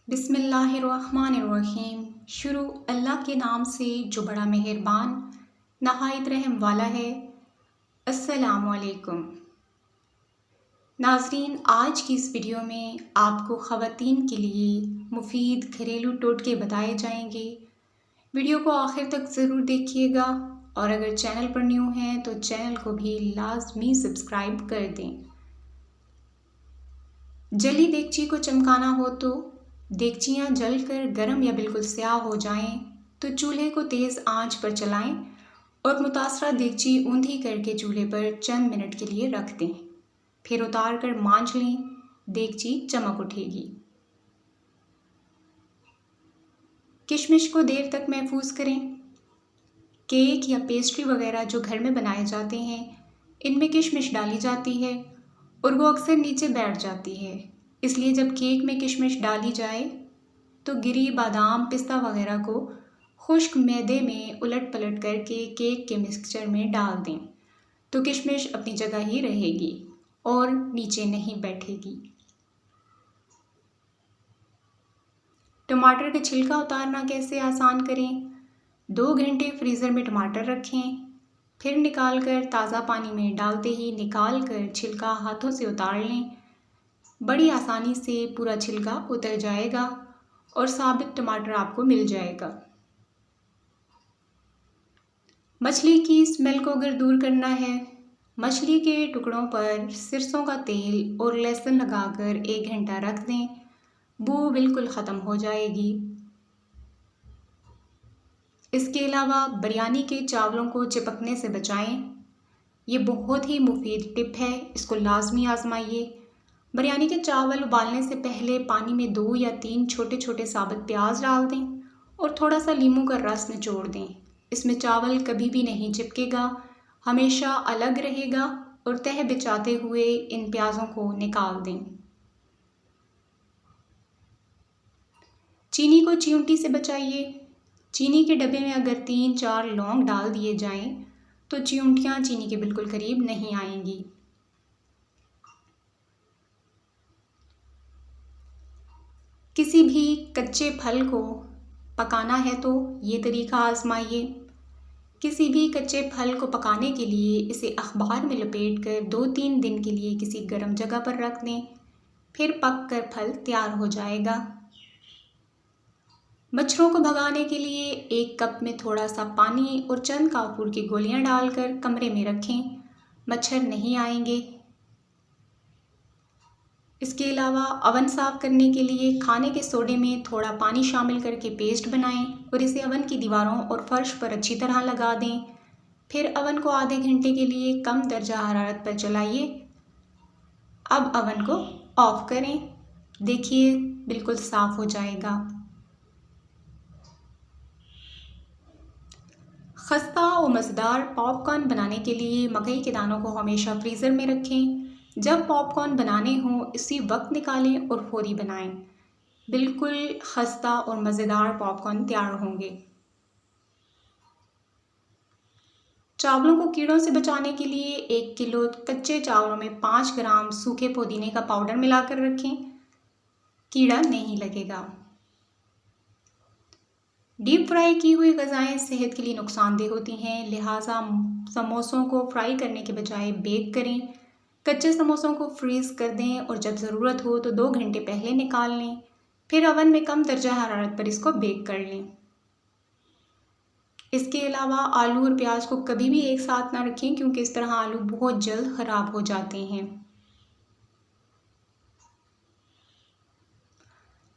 बिस्मिल्लाहिर्रहमानिर्रहीम। शुरू अल्लाह के नाम से जो बड़ा मेहरबान नहायत रहम वाला है। अस्सलामु अलैकुम नाज़रीन, आज की इस वीडियो में आपको ख़वातीन के लिए मुफीद घरेलू टोटके बताए जाएंगे। वीडियो को आखिर तक ज़रूर देखिएगा और अगर चैनल पर न्यू हैं तो चैनल को भी लाजमी सब्सक्राइब कर दें। जली देगची को चमकाना हो तो देगचियाँ जलकर गर्म या बिल्कुल स्याह हो जाएं तो चूल्हे को तेज़ आंच पर चलाएं और मुतासरा देगची ऊंधी करके चूल्हे पर चंद मिनट के लिए रख दें। फिर उतार कर मांझ लें, देगची चमक उठेगी। किशमिश को देर तक महफूज करें। केक या पेस्ट्री वगैरह जो घर में बनाए जाते हैं, इनमें किशमिश डाली जाती है और वो अक्सर नीचे बैठ जाती है। इसलिए जब केक में किशमिश डाली जाए तो गिरी बादाम, पिस्ता वगैरह को खुश्क मैदे में उलट पलट करके केक के मिक्सचर में डाल दें तो किशमिश अपनी जगह ही रहेगी और नीचे नहीं बैठेगी। टमाटर का छिलका उतारना कैसे आसान करें। 2 घंटे फ्रीज़र में टमाटर रखें, फिर निकाल कर ताज़ा पानी में डालते ही निकाल कर छिलका हाथों से उतार लें। बड़ी आसानी से पूरा छिलका उतर जाएगा और साबित टमाटर आपको मिल जाएगा। मछली की स्मेल को अगर दूर करना है, मछली के टुकड़ों पर सरसों का तेल और लहसुन लगाकर 1 घंटा रख दें, बू बिल्कुल ख़त्म हो जाएगी। इसके अलावा बिरयानी के चावलों को चिपकने से बचाएं। ये बहुत ही मुफीद टिप है, इसको लाजमी आजमाइए। बिरयानी के चावल उबालने से पहले पानी में 2 या 3 छोटे छोटे साबुत प्याज डाल दें और थोड़ा सा नींबू का रस निचोड़ दें। इसमें चावल कभी भी नहीं चिपकेगा, हमेशा अलग रहेगा और तह बिछाते हुए इन प्याज़ों को निकाल दें। चीनी को चिमटी से बचाइए। चीनी के डब्बे में अगर 3-4 लौंग डाल दिए जाएं तो चिमटियाँ चीनी के बिल्कुल करीब नहीं आएंगी। किसी भी कच्चे फल को पकाना है तो ये तरीका आजमाइए। किसी भी कच्चे फल को पकाने के लिए इसे अखबार में लपेट कर 2-3 दिन के लिए किसी गर्म जगह पर रख दें, फिर पक कर फल तैयार हो जाएगा। मच्छरों को भगाने के लिए 1 कप में थोड़ा सा पानी और चंद काफूर की गोलियां डालकर कमरे में रखें, मच्छर नहीं आएंगे। इसके अलावा अवन साफ़ करने के लिए खाने के सोडे में थोड़ा पानी शामिल करके पेस्ट बनाएं और इसे अवन की दीवारों और फर्श पर अच्छी तरह लगा दें। फिर अवन को आधे घंटे के लिए कम दर्जा हरारत पर चलाइए। अब अवन को ऑफ करें, देखिए बिल्कुल साफ़ हो जाएगा। खस्ता और मज़ेदार पॉपकॉर्न बनाने के लिए मकई के दानों को हमेशा फ्रीज़र में रखें। जब पॉपकॉर्न बनाने हों इसी वक्त निकालें और फौरी बनाएं। बिल्कुल खस्ता और मज़ेदार पॉपकॉर्न तैयार होंगे। चावलों को कीड़ों से बचाने के लिए 1 किलो कच्चे चावलों में 5 ग्राम सूखे पुदीने का पाउडर मिलाकर रखें, कीड़ा नहीं लगेगा। डीप फ्राई की हुई ग़िज़ाएँ सेहत के लिए नुकसानदेह होती हैं, लिहाजा समोसों को फ्राई करने के बजाय बेक करें। कच्चे समोसों को फ्रीज़ कर दें और जब ज़रूरत हो तो 2 घंटे पहले निकाल लें, फिर अवन में कम दर्जा हरारत पर इसको बेक कर लें। इसके अलावा आलू और प्याज को कभी भी एक साथ ना रखें क्योंकि इस तरह आलू बहुत जल्द ख़राब हो जाते हैं।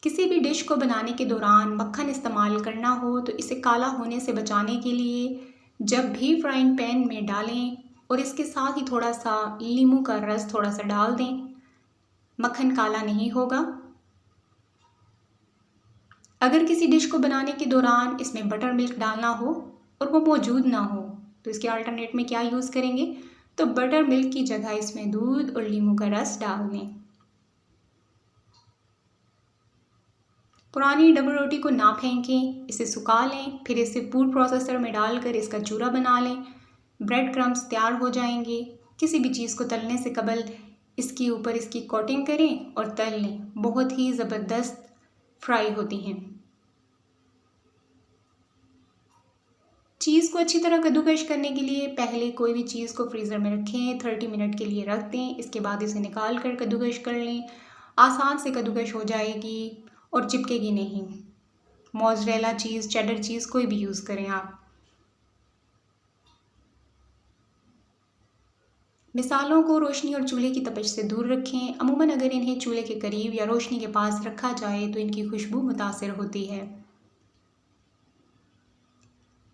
किसी भी डिश को बनाने के दौरान मक्खन इस्तेमाल करना हो तो इसे काला होने से बचाने के लिए जब भी फ्राइंग पैन में डालें और इसके साथ ही थोड़ा सा नींबू का रस थोड़ा सा डाल दें, मक्खन काला नहीं होगा। अगर किसी डिश को बनाने के दौरान इसमें बटर मिल्क डालना हो और वो मौजूद ना हो तो इसके अल्टरनेट में क्या यूज़ करेंगे, तो बटर मिल्क की जगह इसमें दूध और नींबू का रस डाल दें। पुरानी डबल रोटी को ना फेंकें, इसे सुखा लें, फिर इसे फूड प्रोसेसर में डालकर इसका चूरा बना लें। ब्रेड क्रम्स तैयार हो जाएंगे। किसी भी चीज़ को तलने से कबल इसके ऊपर इसकी कोटिंग करें और तल लें। बहुत ही ज़बरदस्त फ्राई होती हैं। चीज़ को अच्छी तरह कद्दूकश करने के लिए पहले कोई भी चीज़ को फ्रीज़र में रखें, 30 मिनट के लिए रख दें। इसके बाद इसे निकाल कर कद्दूकश कर लें। आसान से कद्दूकश हो जाएगी और चिपकेगी नहीं। मोज़रेला चीज़, चेडर चीज़ कोई भी यूज़ करें आप। मिसालों को रोशनी और चूल्हे की तपिश से दूर रखें। अमूमन अगर इन्हें चूल्हे के करीब या रोशनी के पास रखा जाए तो इनकी खुशबू मुतासिर होती है।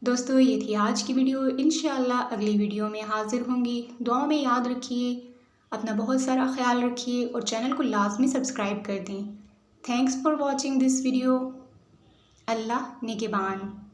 दोस्तों, ये थी आज की वीडियो। इंशाअल्लाह अगली वीडियो में हाजिर होंगी। दुआओं में याद रखिए, अपना बहुत सारा ख्याल रखिए और चैनल को लाजमी सब्सक्राइब कर दें। Thanks for watching this video. Allah निगहबान।